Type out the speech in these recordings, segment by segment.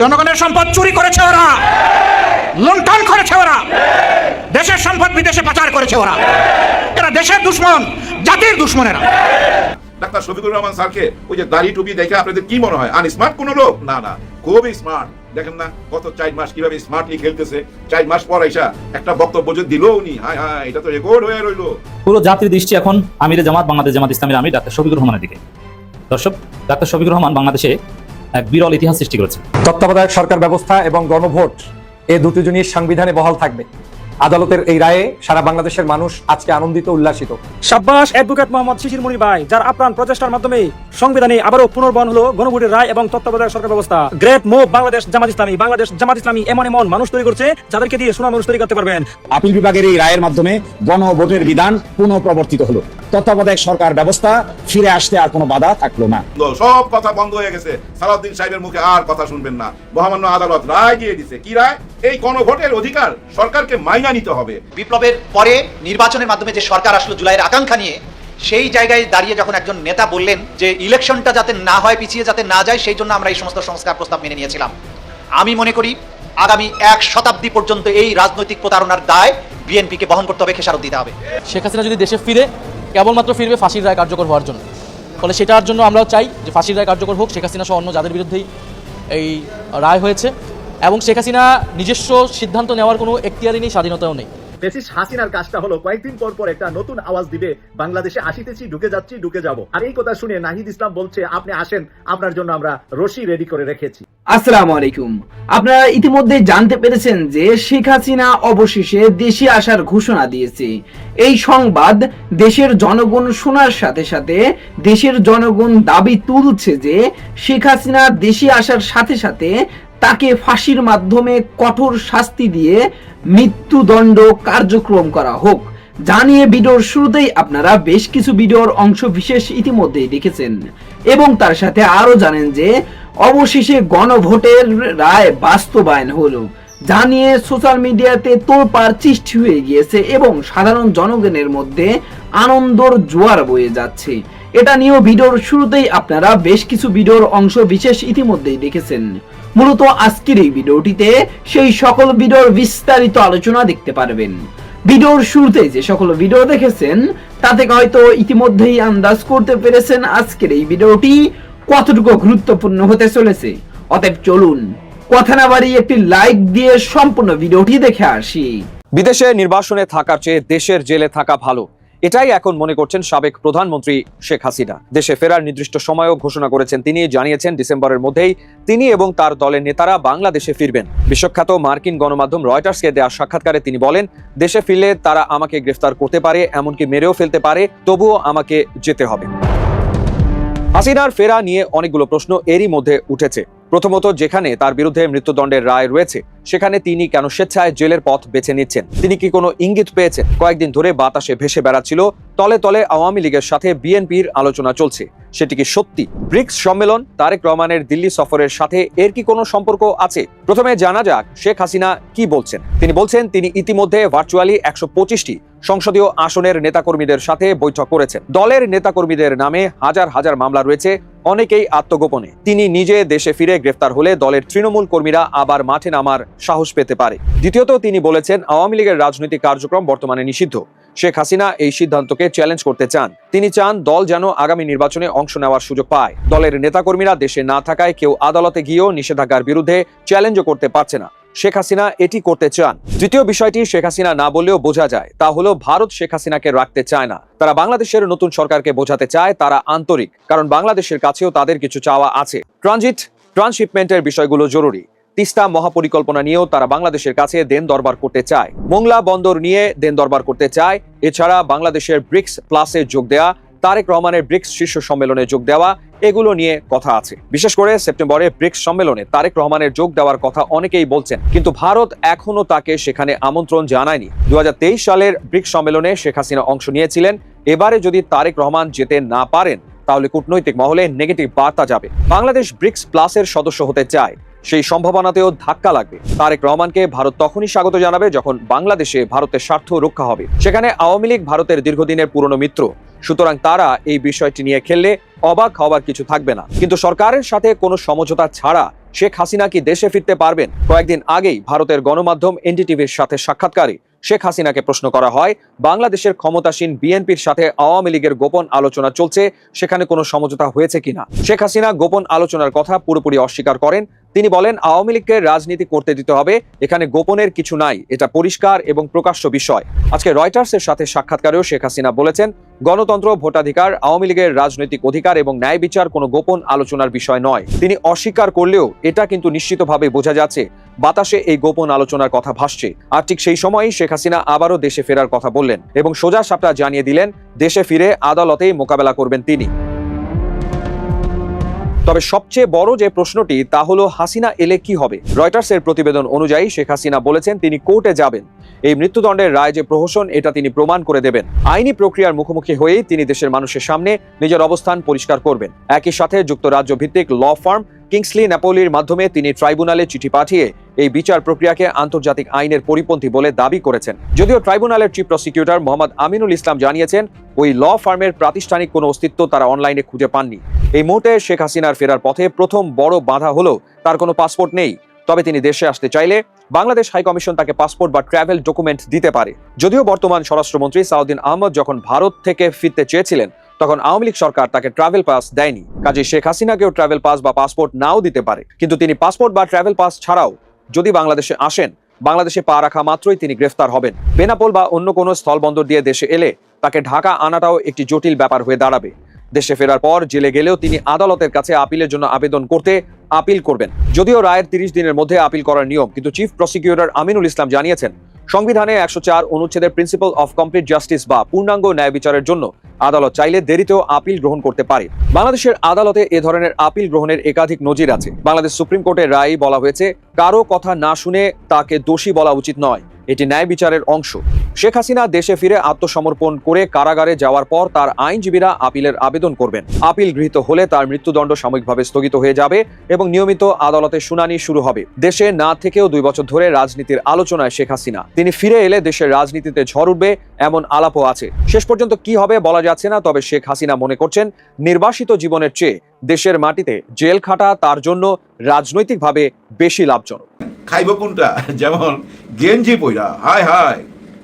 জনগণের সম্পদ চুরি করেছে ওরা, লুণ্ঠন করেছে ওরা, দেশের সম্পদ বিদেশে পাচার করেছে ওরা। এরা দেশের দুশ্মন, জাতির দুশ্মনেরা। ডাক্তার শফিকুর রহমান স্যারকে ওই যে দাড়ি টুপি দেখে আপনাদের কি মনে হয় আনস্মার্ট কোন লোক? না না, খুবই স্মার্ট। দেখেন না গত 4 মাস কিভাবে স্মার্টলি খেলতেছে। 4 মাস পর আইসা একটা বক্তব্য যে দিলও উনি, হায় হায়, এটা তো রেকর্ড হয়ে রইলো। পুরো জাতির দৃষ্টি এখন আমিরে জামাত, বাংলাদেশ জামাত ইসলামের আমির ডাক্তার শফিকুর রহমানের দিকে। দর্শক, ডাক্তার শফিকুর রহমান বাংলাদেশে এক বিরল ইতিহাস সৃষ্টি করেছে। তত্ত্বাবধায়ক সরকার ব্যবস্থা এবং গণভোট, এই দুটি জিনিস সংবিধানে বহাল থাকবে। আদালতের এই রায়ে সারা বাংলাদেশের মানুষ আজকে আনন্দিত, উল্লাসিত। শাব্বাশ অ্যাডভোকেট মোহাম্মদ শিশির মনি ভাই, যার আপ্রাণ প্রচেষ্টার মাধ্যমে সংবিধানে আবারও পুনর্বহাল হলো গণভোটের রায় এবং তত্ত্বাবধায়ক সরকার ব্যবস্থা। Great move Bangladesh Jamaat Islami. বাংলাদেশ জামাত ইসলামী এমন এমন মানুষ তৈরি করছে যাদেরকে দিয়ে সোনার মানুষ তৈরি করতে পারবেন। আপিল বিভাগের এই রায়ের মাধ্যমে গণভোটের বিধান পুনঃপ্রবর্তিত হলো। তত্ত্বাবধায়ক সরকার ব্যবস্থা ফিরে আসতে আর কোনো বাধা থাকলো না। সব কথা বন্ধ হয়ে গেছে। সালাউদ্দিন সাহেবের মুখে আর কথা শুনবেন না। মহামান্য আদালত রায় দিয়ে দিছে। কি রায়? এই গণভোটের অধিকার সরকারকে মাইনা নিতে হবে। বিপ্লবের পরে নির্বাচনের মাধ্যমে যে সরকার আসলো জুলাইয়ের আকাঙ্ক্ষা নিয়ে, সেই জায়গায় দাঁড়িয়ে যখন একজন নেতা বললেন যে ইলেকশনটা যাতে না হয়, পিছিয়ে যাতে না যায়, সেই জন্য আমরা এই সমস্ত সংস্কার প্রস্তাব মেনে নিয়েছিলাম। আমি মনে করি আগামী 1 শতাব্দী পর্যন্ত এই রাজনৈতিক প্রতারণার দায় বিএনপিকে বহন করতে হবে, খেসারত দিতে হবে। শেখ হাসিনা যদি দেশে ফিরে, কেবলমাত্র ফিরবে ফাঁসির রায় কার্যকর হওয়ার জন্য। ফলে সেটার জন্য আমরাও চাই যে ফাঁসির রায় কার্যকর হোক, শেখ হাসিনা সহ অন্য যাদের বিরুদ্ধেই এই রায় হয়েছে। এবং শেখ হাসিনা নিজস্ব সিদ্ধান্ত নেওয়ার কোনো এখতিয়ারই নেই, স্বাধীনতাও নেই। ফ্যাসিস্ট হাসিনার কাজটা হলো কয়েকদিন পর পর একটা নতুন আওয়াজ দিবে, বাংলাদেশে আসিতেছি, ঢুকে যাচ্ছি, ঢুকে যাব। আর এই কথা শুনে নাহিদ ইসলাম বলছে, আপনি আসেন, আপনার জন্য আমরা রশি রেডি করে রেখেছি। আসসালামু আলাইকুম। আপনারা ইতিমধ্যে জানতে পেরেছেন যে শেখ হাসিনা অবশেষে দেশে আসার ঘোষণা দিয়েছে। এই সংবাদ দেশের জনগণ শোনার সাথে সাথে দেশের জনগণ দাবি তুলছে যে শেখ হাসিনা দেশে আসার সাথে সাথে তাকে ফাঁসির মাধ্যমে কঠোর শাস্তি দিয়ে মৃত্যুদণ্ড কার্যক্রম করা হোক। জানিয়ে ভিডিওর শুরুতেই আপনারা বেশ কিছু ভিডিওর অংশ বিশেষ ইতিমধ্যেই দেখেছেন এবং তার সাথে আরো জানেন যে অবশেষে গণভোটের রায় বাস্তবায়ন হলো। জানিয়ে সোশ্যাল মিডিয়াতে তোলপাড় সৃষ্টি হয়ে গিয়েছে এবং সাধারণ জনগণের মধ্যে আনন্দর জোয়ার বয়ে যাচ্ছে। এটা নিয়েও ভিডিওর শুরুতেই আপনারা বেশ কিছু ভিডিওর অংশ বিশেষ ইতিমধ্যেই দেখেছেন। মূলত আজকের এই ভিডিওটিতে সেই সকল ভিডিওর বিস্তারিত আলোচনা দেখতে পারবেন। ভিডিওর শুরুতে যে সকল ভিডিও দেখেছেন তা থেকে হয়তো ইতিমধ্যেই আন্দাজ করতে পেরেছেন আজকের এই ভিডিওটি কতটুকু গুরুত্বপূর্ণ হতে চলেছে। অতএব চলুন কথা না বাড়িয়ে একটি লাইক দিয়ে সম্পূর্ণ ভিডিওটি দেখে আসি। বিদেশে নির্বাসনে থাকার চেয়ে দেশের জেলে থাকা ভালো, এটাই এখন মনে করছেন সাবেক প্রধানমন্ত্রী শেখ হাসিনা। দেশে ফেরার নির্দিষ্ট সময়ও ঘোষণা করেছেন তিনি। জানিয়েছেন ডিসেম্বরের মধ্যেই তিনি এবং তার দলের নেতারা বাংলাদেশে ফিরবেন। বিশ্বখ্যাত মার্কিন গণমাধ্যম রয়টার্সকে দেওয়া সাক্ষাৎকারে তিনি বলেন, দেশে ফিরলে তারা আমাকে গ্রেফতার করতে পারে, এমনকি মেরেও ফেলতে পারে, তবুও আমাকে যেতে হবে। হাসিনার ফেরা নিয়ে অনেকগুলো প্রশ্ন এরই মধ্যে উঠেছে। প্রথমত, যেখানে তার বিরুদ্ধে মৃত্যুদণ্ডের রায় রয়েছে সেখানে তিনি কেন স্বেচ্ছায় জেলের পথ বেছে নিচ্ছেন? তিনি কি কোনো ইঙ্গিত পেয়েছেন? কয়েকদিন ধরে বাতাসে ভেসে বেড়াচ্ছিল তলে তলে আওয়ামী লীগের সাথে বিএনপির আলোচনা চলছে। সেটি কি সত্যি? ব্রিক্স সম্মেলন, তারেক রহমানের দিল্লি সফরের সাথে এর কি কোনো সম্পর্ক আছে? প্রথমে জানা যাক শেখ হাসিনা কি বলছেন। তিনি বলছেন তিনি ইতিমধ্যে ভার্চুয়ালি 125টি সংসদীয় আসনের নেতাকর্মীদের সাথে বৈঠক করেছেন। দলের নেতাকর্মীদের নামে হাজার হাজার মামলা রয়েছে, অনেকেই আত্মগোপনে। তিনি নিজে দেশে ফিরে গ্রেফতার হলে দলের তৃণমূল কর্মীরা আবার মাঠে নামার সাহস পেতে পারে। দ্বিতীয়ত, তিনি বলেছেন আওয়ামী লীগের রাজনৈতিক কার্যক্রম বর্তমানে নিষিদ্ধ। শেখ হাসিনা এই সিদ্ধান্তকে চ্যালেঞ্জ করতে চান। তিনি চান দল যেন আগামী নির্বাচনে অংশ নেওয়ার সুযোগ পায়। দলের নেতাকর্মীরা দেশে না থাকায় কেউ আদালতে গিয়েও নিষেধাজ্ঞার বিরুদ্ধে চ্যালেঞ্জও করতে পারছে না। শেখ হাসিনা এটি করতে চান। তৃতীয় বিষয়টি শেখ হাসিনা না বললেও বোঝা যায়, তা হলো ভারত শেখ হাসিনাকে রাখতে চায় না। তারা বাংলাদেশের নতুন সরকারকে বোঝাতে চায় তারা আন্তরিক, কারণ বাংলাদেশের কাছেও তাদের কিছু চাওয়া আছে। ট্রান্সশিপমেন্টের বিষয়গুলো জরুরি। তিস্তা মহাপরিকল্পনা নিয়েও তারা বাংলাদেশের কাছে দেন দরবার করতে চায়। মোংলা বন্দর নিয়ে দেন দরবার করতে চায়। এছাড়া বাংলাদেশের ব্রিক্স প্লাসে যোগ দেওয়া, তারেক রহমানের ব্রিক্স শীর্ষ সম্মেলনে যোগ দেওয়া, এগুলো নিয়ে কথা আছে। বিশেষ করে সেপ্টেম্বরে ব্রিক্স সম্মেলনে তারেক রহমানের যোগ দেওয়ার কথা অনেকেই বলছেন, কিন্তু ভারত এখনো তাকে সেখানে আমন্ত্রণ জানায়নি। 2023 সালের ব্রিক্স সম্মেলনে শেখ হাসিনা অংশ নিয়েছিলেন। এবারে যদি তারেক রহমান যেতে না পারেন তাহলে কূটনৈতিক মহলে নেগেটিভ বার্তা যাবে। বাংলাদেশ ব্রিক্স প্লাসের সদস্য হতে চায়, সেই সম্ভাবনাতেও ধাক্কা লাগবে। তারেক রহমানকে ভারত তখনই স্বাগত জানাবে যখন বাংলাদেশে ভারতের স্বার্থ রক্ষা হবে। সেখানে আওয়ামী লীগ ভারতের দীর্ঘদিনের পুরনো মিত্র, সুতরাং তারা এই বিষয়টি নিয়ে খেললে অবাক হওয়ার কিছু থাকবে না। কিন্তু সরকারের সাথে কোনো সমঝোতা ছাড়া শেখ হাসিনা কি দেশে ফিরতে পারবেন? কয়েকদিন আগেই ভারতের গণমাধ্যম এনডিটিভির সাথে সাক্ষাৎকারে শেখ হাসিনাকে প্রশ্ন করা হয়, বাংলাদেশের ক্ষমতাসীন বিএনপির সাথে আওয়ামী লীগের গোপন আলোচনা চলছে, সেখানে কোনো সমঝোতা হয়েছে কিনা। শেখ হাসিনা গোপন আলোচনার কথা পুরোপুরি অস্বীকার করেন। তিনি বলেন, আওয়ামী লীগকে রাজনীতি করতে দিতে হবে, এখানে গোপনের কিছু নাই, এটা পরিষ্কার এবং প্রকাশ্য বিষয়। আজকে রয়টার্সের সাথে সাক্ষাৎকারেও শেখ হাসিনা বলেছেন, গণতন্ত্র, ভোটাধিকার, আওয়ামী লীগের রাজনৈতিক অধিকার এবং ন্যায় বিচার কোনো গোপন আলোচনার বিষয় নয়। তিনি অস্বীকার করলেও এটা কিন্তু নিশ্চিতভাবে বোঝা যাচ্ছে বাতাসে এই গোপন আলোচনার কথা ভাসছে। আর ঠিক সেই সময়ই শেখ হাসিনা আবারও দেশে ফেরার কথা বললেন এবং সোজা সাপটা জানিয়ে দিলেন, দেশে ফিরে আদালতেই মোকাবেলা করবেন তিনি। তবে সবচেয়ে বড় যে প্রশ্নটি তা হলো, হাসিনা এলে কি হবে? রয়টার্সের প্রতিবেদন অনুযায়ী শেখ হাসিনা বলেছেন তিনি কোর্টে যাবেন। এই মৃত্যুদণ্ডের রায় যে প্রহসন, এটা তিনি প্রমাণ করে দেবেন। আইনি প্রক্রিয়ার মুখোমুখি হয়েই তিনি দেশের মানুষের সামনে নিজের অবস্থান পরিষ্কার করবেন। একই সাথে যুক্তরাজ্য ভিত্তিক ল ফার্ম কিংসলি ন্যাপোলির মাধ্যমে তিনি ট্রাইব্যুনালে চিঠি পাঠিয়ে এই বিচার প্রক্রিয়াকে আন্তর্জাতিক আইনের পরিপন্থী বলে দাবি করেছেন। যদিও ট্রাইব্যুনালের চিফ প্রসিকিউটর মোহাম্মদ আমিনুল ইসলাম জানিয়েছেন, ওই ল ফার্মের প্রাতিষ্ঠানিক কোনো অস্তিত্ব তারা অনলাইনে খুঁজে পাননি। এই মুহূর্তে শেখ হাসিনার ফেরার পথে প্রথম বড় বাধা হলো তার কোনো পাসপোর্ট নেই। তবে তিনি দেশে আসতে চাইলে বাংলাদেশ হাইকমিশন তাকে পাসপোর্ট বা ট্রাভেল ডকুমেন্ট দিতে পারে। যদিও বর্তমান স্বরাষ্ট্রমন্ত্রী সাউদ্দিন আহমদ যখন ভারত থেকে ফিরতে চেয়েছিলেন, তখন আওয়ামী লীগ সরকার তাকে ট্রাভেল পাস দেয়নি। কাজে শেখ হাসিনাকেও ট্রাভেল পাস বা পাসপোর্ট নাও দিতে পারে। কিন্তু তিনি পাসপোর্ট বা ট্রাভেল পাস ছাড়াও যদি বাংলাদেশে আসেন, বাংলাদেশে পা রাখা মাত্রই তিনি গ্রেফতার হবেন। বেনাপোল বা অন্য কোনো স্থলবন্দর দিয়ে দেশে এলে তাকে ঢাকা আনাটাও একটি জটিল ব্যাপার হয়ে দাঁড়াবে। দেশে ফেরার পর জেলে গেলেও তিনি আদালতের কাছে আপিলের জন্য আবেদন করতে আপিল করবেন। যদিও রায়ের 30 দিনের মধ্যে আপিল করার নিয়ম, কিন্তু চিফ প্রসিকিউটর আমিনুল ইসলাম জানিয়েছেন, সংবিধানে 104 অনুচ্ছেদের প্রিন্সিপাল অফ কমপ্লিট জাস্টিস বা পূর্ণাঙ্গ ন্যায় বিচারের জন্য আদালত চাইলে দেরিতেও আপিল গ্রহণ করতে পারে। বাংলাদেশের আদালতে এ ধরনের আপিল গ্রহণের একাধিক নজির আছে। বাংলাদেশ সুপ্রিম কোর্টের রায়ে বলা হয়েছে, কারো কথা না শুনে তাকে দোষী বলা উচিত নয়, এটি ন্যায় বিচারের অংশ। শেখ হাসিনা দেশে ফিরে আত্মসমর্পণ করে কারাগারে যাওয়ার পর তার আইনজীবীরা আপিলের আবেদন করবেন। আপিল গৃহীত হলে তার মৃত্যুদণ্ড সাময়িকভাবে স্থগিত হয়ে যাবে এবং নিয়মিত আদালতে শুনানি শুরু হবে। দেশে না থেকেও 2 বছর ধরে রাজনীতির আলোচনায় শেখ হাসিনা। তিনি ফিরে এলে দেশের রাজনীতিতে ঝড় উঠবে এমন আলাপও আছে। শেষ পর্যন্ত কি হবে বলা যাচ্ছে না, তবে শেখ হাসিনা মনে করছেন নির্বাসিত জীবনের চেয়ে দেশের মাটিতে জেল খাটা তার জন্য রাজনৈতিকভাবে বেশি লাভজনক। খাইব কোনটা? যেমন গেঞ্জি পইরা, হায় হায়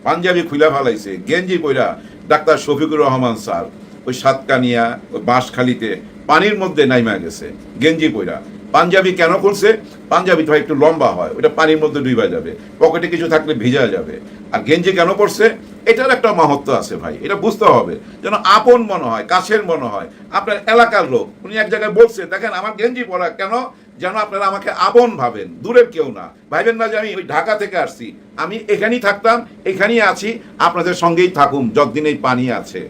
পাঞ্জাবি খুলে ফেলাইছে, গেঞ্জি পইরা ডাক্তার শফিকুর রহমান স্যার ওই সাতকানিয়া ওই বাঁশখালীতে পানির মধ্যে নাইমা গেছে গেঞ্জি পইরা। পাঞ্জাবি কেন করছে? পাঞ্জাবি তো একটু লম্বা হয়, ওটা পানির মধ্যে ডুবা যাবে, পকেটে কিছু থাকলে ভিজা যাবে। আর গেঞ্জি কেন পড়ছে? এটার একটা মাহাত্ম্য আছে ভাই, এটা বুঝতে হবে। যেন আপন মনে হয়, কাছের মনে হয়, আপনার এলাকার লোক। উনি এক জায়গায় বলছে, দেখেন আমার গেঞ্জি পরা কেন, যেন আপনারা আমাকে আপন ভাবেন, দূরের কেউ না। ভাইবেন না যে আমি ওই ঢাকা থেকে আসছি, আমি এখানেই থাকতাম, এখানেই আছি, আপনাদের সঙ্গেই থাকুম যতদিন এই পানি আছে।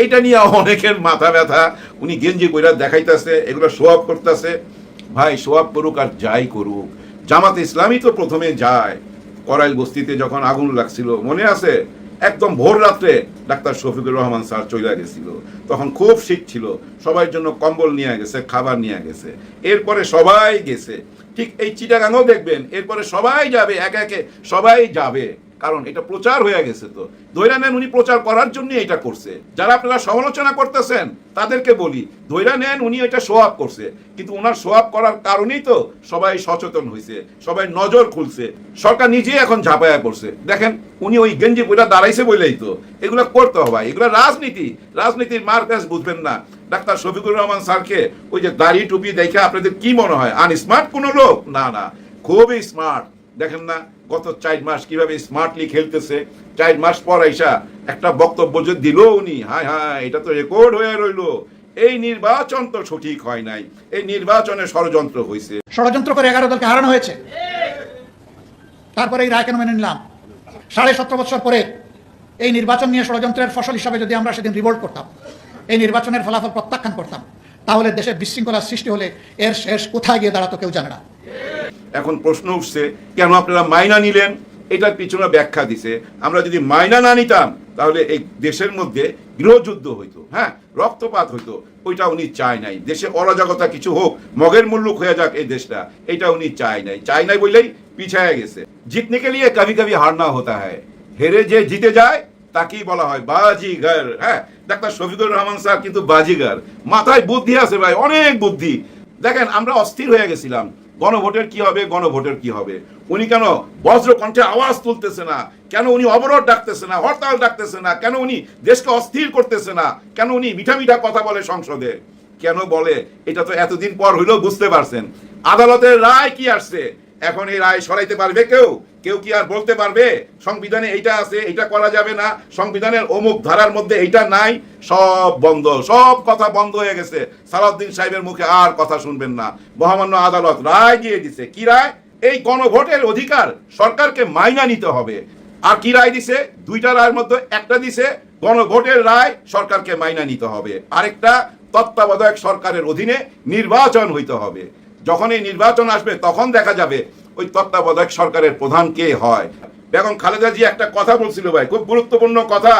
এটা নিয়ে অনেকের মাথা ব্যথা। উনি গেঞ্জি পইরা দেখাইতেছে, এগুলো শো আপ করতেছে। ভাই শো আপ করুক আর যাই করুক, জামাত ইসলামী তো প্রথমে যায়। করাইল বস্তিতে যখন আগুন লাগছিল মনে আছে, একদম ভোর রাত্রে ডাক্তার শফিকুর রহমান স্যার চলে গেছিল, তখন খুব শীত ছিল, সবার জন্য কম্বল নিয়ে গেছে, খাবার নিয়ে গেছে। এরপরে সবাই গেছে, ঠিক এই চিটাগাঙও দেখবেন, এরপরে সবাই যাবে, একে একে সবাই যাবে, কারণ এটা প্রচার হয়ে গেছে। তো ধৈরা নেন, উনি প্রচার করার জন্য এটা করছে। যারা আপনারা সমালোচনা করতেছেন তাদেরকে বলি, ধৈরা নেন, উনি এটা শো আপ করছে, কিন্তু ওনার শো আপ করার কারণেই তো সবাই সচেতন হয়েছে, সবাই নজর খুলছে, সরকার নিজেই এখন ঝাঁপায়া করছে। দেখেন উনি ওই গেঞ্জি বইটা দাঁড়াইছে বলেই তো এগুলো করতে হবে। এগুলো রাজনীতি, রাজনীতির মার্কাস বুঝবেন না। ডাক্তার শফিকুর রহমান স্যারকে ওই যে দাড়ি টুপি দেখে আপনাদের কি মনে হয় আনস্মার্ট কোনো লোক? না না, খুবই স্মার্ট। দেখেন না গত 4 মাস কিভাবে স্মার্টলি খেলতেছে। 4 মাস পর আইসা একটা বক্তব্য যে দিল উনি, হায় হায়, এটা তো রেকর্ড হয়ে রইলো। এই নির্বাচন তো সঠিক হয় নাই, এই নির্বাচনে ষড়যন্ত্র হয়েছে। ষড়যন্ত্র করে 11 দলকে হারানো হয়েছে। তারপরে এই রায় কেন মেনে নিলাম? 17.5 বছর পরে এই নির্বাচন নিয়ে ষড়যন্ত্রের ফসল হিসাবে যদি আমরা সেদিন রিভোল্ট করতাম, এই নির্বাচনের ফলাফল প্রত্যাখ্যান করতাম, তাহলে দেশে বিশৃঙ্খলার সৃষ্টি হলে এর শেষ কোথায় গিয়ে দাঁড়াতো কেউ জানে না। এখন প্রশ্ন উঠছে, কেন আপনারা মাইনা নিলেন? এটার পিছনে ব্যাখ্যা দিছে। আমরা যদি মাইনা না নিতাম তাহলে এই দেশের মধ্যে গৃহযুদ্ধ হইতো, হ্যাঁ, রক্তপাত হইতো। ওইটা উনি চায় নাই। দেশে অরাজকতা কিছু হোক, মগের মুল্লুক হয়ে যাক এই দেশটা, এটা উনি চায় নাই বললেই পিছায় গেছে। জিতনে কে লিয়ে কবি কবি হারনা হতা হয়, হেরে যে জিতে যায় তাকেই বলা হয় বাজিগার। হ্যাঁ, ডাক্তার শফিকুর রহমান স্যার কিন্তু বাজিগার, মাথায় বুদ্ধি আছে ভাই, অনেক বুদ্ধি। দেখেন আমরা অস্থির হয়ে গেছিলাম গণভোটের কি হবে, গণভোটের কি হবে। উনি কেন বজ্র কণ্ঠে আওয়াজ তুলতেছে না, কেন উনি অবরোধ ডাকতেছে না, হরতাল ডাকতেছে না, কেন উনি দেশকে অস্থির করতেছে না, কেন উনি মিঠা মিঠা কথা বলে সংসদে, কেন বলে? এটা তো এতদিন পর হইলেও বুঝতে পারছেন। আদালতের রায় কি আসছে, এখন এই রায় সরাইতে পারবে কেউ? কেউ কি আর বলতে পারবে সংবিধানে এইটা আছে, এইটা করা যাবে না, সংবিধানের অমুক ধারার মধ্যে এইটা নাই? সব বন্ধ, সব কথা বন্ধ হয়ে গেছে। সালাউদ্দিন সাহেবের মুখে আর কথা শুনবেন না। মহামান্য আদালত রায় দিয়ে দিছে। কি রায়? এই গণভোটের অধিকার সরকারকে মাইনা নিতে হবে। আর কি রায় দিছে? দুইটা রায়ের মধ্যে একটা দিছে গণভোটের রায় সরকারকে মাইনা নিতে হবে, আরেকটা তত্ত্বাবধায়ক সরকারের অধীনে নির্বাচন হইতে হবে। যখন এই নির্বাচন আসবে তখন দেখা যাবে ওই তত্ত্বাবধায়ক সরকারের প্রধান কে হয়। বেগম খালেদা জি একটা কথা বলছিল ভাই, খুব গুরুত্বপূর্ণ কথা,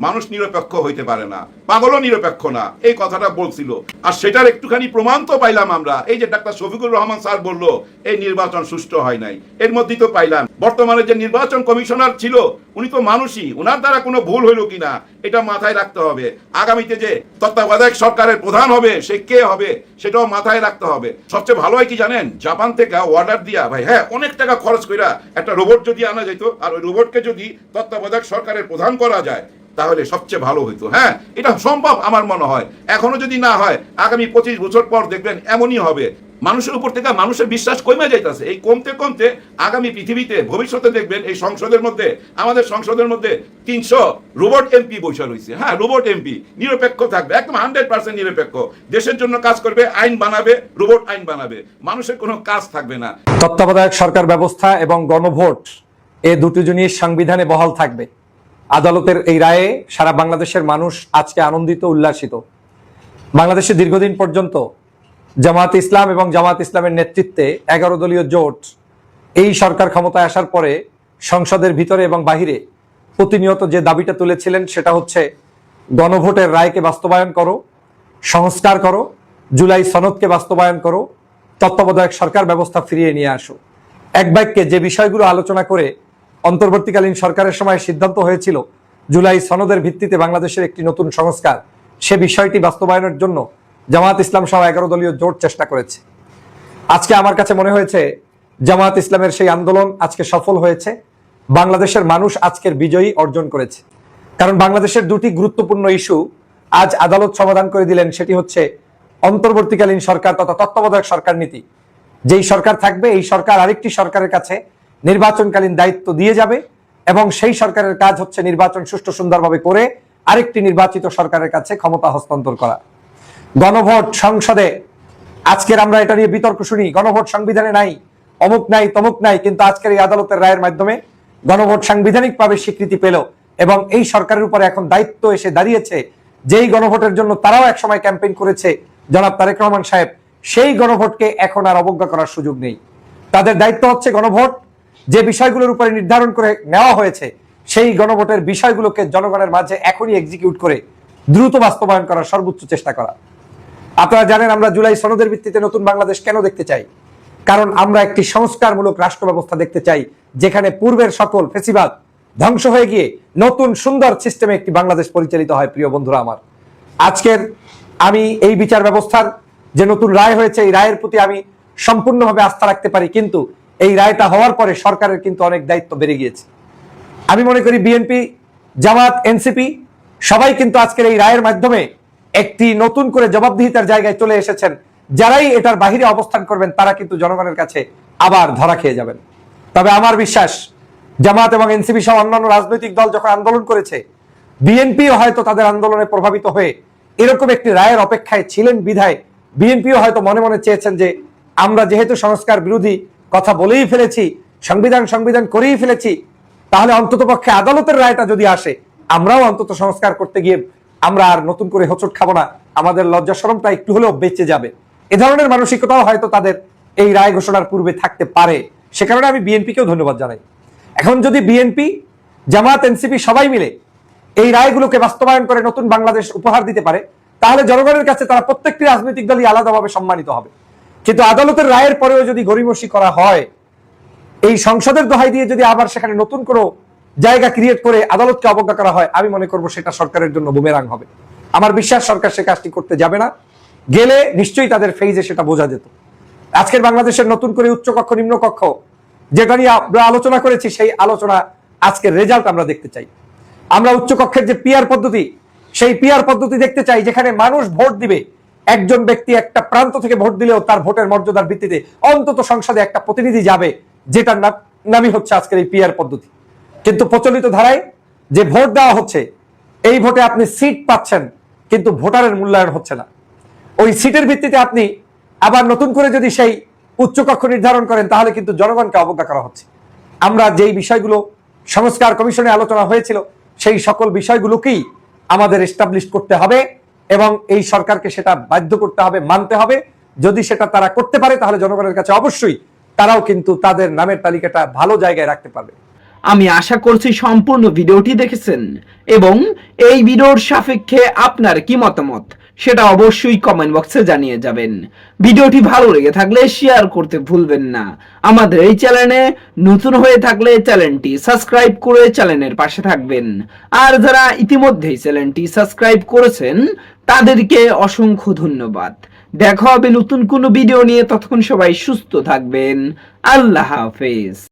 মানুষ নিরপেক্ষ হইতে পারে না, পাগলও নিরপেক্ষ না, এই কথাটা বলছিল। আর সেটার একটুখানি প্রমাণ তো পাইলাম আমরা। এই যে ডাক্তার শফিকুর রহমান স্যার বললো এই নির্বাচন সুষ্ঠু হয় নাই, এর মধ্যেই তো পাইলাম বর্তমানে যে নির্বাচন কমিশনার ছিল উনি তো মানুষই, উনার দ্বারা কোনো ভুল হইল কিনা এটা মাথায় রাখতে হবে। আগামীতে যে তত্ত্বাবধায়ক সরকারের প্রধান হবে সে কে হবে সেটাও মাথায় রাখতে হবে। সবচেয়ে ভালো হয় কি জানেন? জাপান থেকে অর্ডার দিয়া ভাই, হ্যাঁ অনেক টাকা খরচ কইরা একটা রোবট যদি আনা যেত, আর ওই রোবটকে যদি তত্ত্বাবধায়ক সরকারের প্রধান করা যায় তাহলে সবচেয়ে ভালো হইতো। হ্যাঁ, এটা সম্ভব আমার মনে হয়। এখনো যদি না হয় আগামী 25 বছর পর দেখবেন এমনই হবে। মানুষের উপর থেকে মানুষের বিশ্বাস কমে যাইতেছে। এই কমতে কমতে আগামী পৃথিবীতে ভবিষ্যতে দেখবেন এই সংসদের মধ্যে, আমাদের সংসদের মধ্যে 300 রোবট এমপি বসে রয়েছে। হ্যাঁ, রোবট এমপি নিরপেক্ষ থাকবে, একদম 100% নিরপেক্ষ, দেশের জন্য কাজ করবে, আইন বানাবে, রোবট আইন বানাবে, মানুষের কোনো কাজ থাকবে না। তত্ত্বাবধায়ক সরকার ব্যবস্থা এবং গণভোট এই দুটি জিনিস সংবিধানে বহাল থাকবে। আদালতের এই রায়ে সারা বাংলাদেশের মানুষ আজকে আনন্দিত, উল্লাসিত। বাংলাদেশে দীর্ঘদিন পর্যন্ত জামাত ইসলাম এবং জামাত ইসলামের নেতৃত্বে 11 দলীয় জোট এই সরকার ক্ষমতায় আসার পরে সংসদের ভিতরে এবং বাহিরে প্রতিনিয়ত যে দাবিটা তুলেছিলেন সেটা হচ্ছে গণভোটের রায়কে বাস্তবায়ন করো, সংস্কার করো, জুলাই সনদকে বাস্তবায়ন করো, তত্ত্বাবধায়ক সরকার ব্যবস্থা ফিরিয়ে নিয়ে আসো। এক বাক্যে যে বিষয়গুলো আলোচনা করে অন্তর্বর্তীকালীন সরকারের সময় সিদ্ধান্ত হয়েছিল জুলাই সনদের ভিত্তিতে বাংলাদেশের একটি নতুন সংস্কার, সে বিষয়টি বাস্তবায়নের জন্য জামাত ইসলাম সহ 11 দলীয় জোট চেষ্টা করেছে। আজকে আমার কাছে মনে হয়েছে জামাত ইসলামের সেই আন্দোলন আজকে সফল হয়েছে। বাংলাদেশের মানুষ আজকের বিজয়ী অর্জন করেছে। কারণ বাংলাদেশের দুটি গুরুত্বপূর্ণ ইস্যু আজ আদালত সমাধান করে দিলেন। সেটি হচ্ছে অন্তর্বর্তীকালীন সরকার তথা তত্ত্বাবধায়ক সরকার নীতি। যেই সরকার থাকবে এই সরকার আরেকটি সরকারের কাছে নির্বাচনকালীন দায়িত্ব দিয়ে যাবে এবং সেই সরকারের কাজ হচ্ছে নির্বাচন সুষ্ঠু সুন্দরভাবে করে আরেকটি নির্বাচিত সরকারের কাছে ক্ষমতা হস্তান্তর করা। গণভোট সংসদে আজকের আমরা এটা নিয়ে বিতর্ক শুনি, গণভোট সংবিধানে নাই, অমুক নাই, তমুক নাই, কিন্তু আজকের এই আদালতের রায়ের মাধ্যমে গণভোট সাংবিধানিকভাবে স্বীকৃতি পেল এবং এই সরকারের উপরে এখন দায়িত্ব এসে দাঁড়িয়েছে। যেই গণভোটের জন্য তারাও একসময় ক্যাম্পেইন করেছে জনাব তারেক রহমান সাহেব, সেই গণভোটকে এখন আর অবজ্ঞা করার সুযোগ নেই। তাদের দায়িত্ব হচ্ছে গণভোট যে বিষয়গুলোর উপরে নির্ধারণ করে নেওয়া হয়েছে সেই গণভোটের বিষয়গুলোকে জনগণের মাঝে এখনই এক্সিকিউট করে দ্রুত বাস্তবায়ন করার সর্বোচ্চ চেষ্টা করা। আপনারা জানেন আমরা জুলাই সনদের ভিত্তিতে নতুন বাংলাদেশ কেন দেখতে চাই? কারণ আমরা একটি সংস্কারমূলক রাষ্ট্র ব্যবস্থা দেখতে চাই যেখানে পূর্বের সকল ফেসিবাদ ধ্বংস হয়ে গিয়ে নতুন সুন্দর সিস্টেমে একটি বাংলাদেশ পরিচালিত হয়। প্রিয় বন্ধুরা আমার, আজকের আমি এই বিচার ব্যবস্থার যে নতুন রায় হয়েছে এই রায়ের প্রতি আমি সম্পূর্ণভাবে আস্থা রাখতে পারি, কিন্তু এই রায়টা হওয়ার পরে সরকারের কিন্তু অনেক দায়িত্ব বেড়ে গিয়েছে। আমি মনে করি বিএনপি, জামাত, এনসিপি সবাই কিন্তু আজকের এই রায়ের মাধ্যমে একটি নতুন করে জবাবদিহিতার জায়গায় চলে এসেছেন। যারাই এটার বাহিরে অবস্থান করবেন তারা কিন্তু জনগণের কাছে আবার ধরা খেয়ে যাবেন। তবে আমার বিশ্বাস জামাত এবং এনসিপি সহ অন্যান্য রাজনৈতিক দল যখন আন্দোলন করেছে, বিএনপিও হয়তো তাদের আন্দোলনে প্রভাবিত হয়ে এরকম একটি রায়ের অপেক্ষায় ছিলেন বিধায় বিএনপিও হয়তো মনে মনে চেয়েছেন যে আমরা যেহেতু সংস্কার বিরোধী কথা বলেই ফেলেছি, সংবিধান করেই ফেলেছি, তাহলে অন্ততপক্ষে আদালতের রায়টা যদি আসে আমরাও অন্তত সংস্কার করতে গিয়ে আমরা আর নতুন করে হোঁচট খাবো না, আমাদের লজ্জা শরমটা একটু হলেও বেঁচে যাবে। এ ধরনের মানসিকতাও হয়তো তাদের এই রায় ঘোষণার পূর্বে থাকতে পারে। সে কারণে আমি বিএনপিকেও ধন্যবাদ জানাই। এখন যদি বিএনপি, জামাত, এনসিপি সবাই মিলে এই রায়গুলোকে বাস্তবায়ন করে নতুন বাংলাদেশ উপহার দিতে পারে তাহলে জনগণের কাছে তারা প্রত্যেকটি রাজনৈতিক দলই আলাদাভাবে সম্মানিত হবে। কিন্তু আদালতের রায়ের পরেও যদি গড়িমসি করা হয়, এই সংসদের দোহাই দিয়ে যদি আবার সেখানে নতুন কোনো জায়গা ক্রিয়েট করে আদালতকে অবজ্ঞা করা হয়, আমি মনে করবো সেটা সরকারের জন্য বুমেরাং হবে। আমার বিশ্বাস সরকার সে কাজটি করতে যাবে না, গেলে নিশ্চয়ই তাদের ফেজে সেটা বোঝা যেত। আজকের বাংলাদেশের নতুন করে উচ্চকক্ষ নিম্নকক্ষ যেটা নিয়ে আমরা আলোচনা করেছি, সেই আলোচনা আজকের রেজাল্ট আমরা দেখতে চাই। আমরা উচ্চকক্ষের যে পিআর পদ্ধতি, সেই পিআর পদ্ধতি দেখতে চাই, যেখানে মানুষ ভোট দিবে, একজন ব্যক্তি একটা প্রান্ত থেকে ভোট দিলেও তার ভোটের মর্যাদার ভিত্তিতে অন্তত সংসদে একটা প্রতিনিধি যাবে, যেটার নামই হচ্ছে আজকের এই পিআর পদ্ধতি। কিন্তু প্রচলিত ধারায় যে ভোট দেওয়া হচ্ছে, এই ভোটে আপনি সিট পাচ্ছেন, কিন্তু ভোটারের মূল্যায়ন হচ্ছে না। ওই সিটের ভিত্তিতে আপনি আবার নতুন করে যদি সেই উচ্চকক্ষ নির্ধারণ করেন, তাহলে কিন্তু জনগণকে অবজ্ঞা করা হচ্ছে। আমরা যেই বিষয়গুলো সংস্কার কমিশনে আলোচনা হয়েছিল, সেই সকল বিষয়গুলোকেই আমাদের এস্টাবলিশ করতে হবে এবং এই সরকারকে সেটা বাধ্য করতে হবে, মানতে হবে। যদি সেটা তারা করতে পারে, তাহলে জনগণের কাছে অবশ্যই তারাও কিন্তু তাদের নামের তালিকাটা ভালো জায়গায় রাখতে পারবে। আমি আশা করছি সম্পূর্ণ ভিডিওটি দেখেছেন এবং এই ভিডিওর সাপেক্ষে আপনার কি মতামত সেটা অবশ্যই কমেন্ট বক্সে জানিয়ে যাবেন। ভিডিওটি ভালো লেগে থাকলে শেয়ার করতে ভুলবেন না। আমাদের এই চ্যানেলে নতুন হয়ে থাকলে চ্যানেলটি সাবস্ক্রাইব করে চ্যানেলের পাশে থাকবেন। আর যারা ইতিমধ্যেই চ্যানেলটি সাবস্ক্রাইব করেছেন তাদেরকে অসংখ্য ধন্যবাদ। দেখা হবে নতুন কোনো ভিডিও নিয়ে, ততক্ষণ সবাই সুস্থ থাকবেন। আল্লাহ হাফেজ।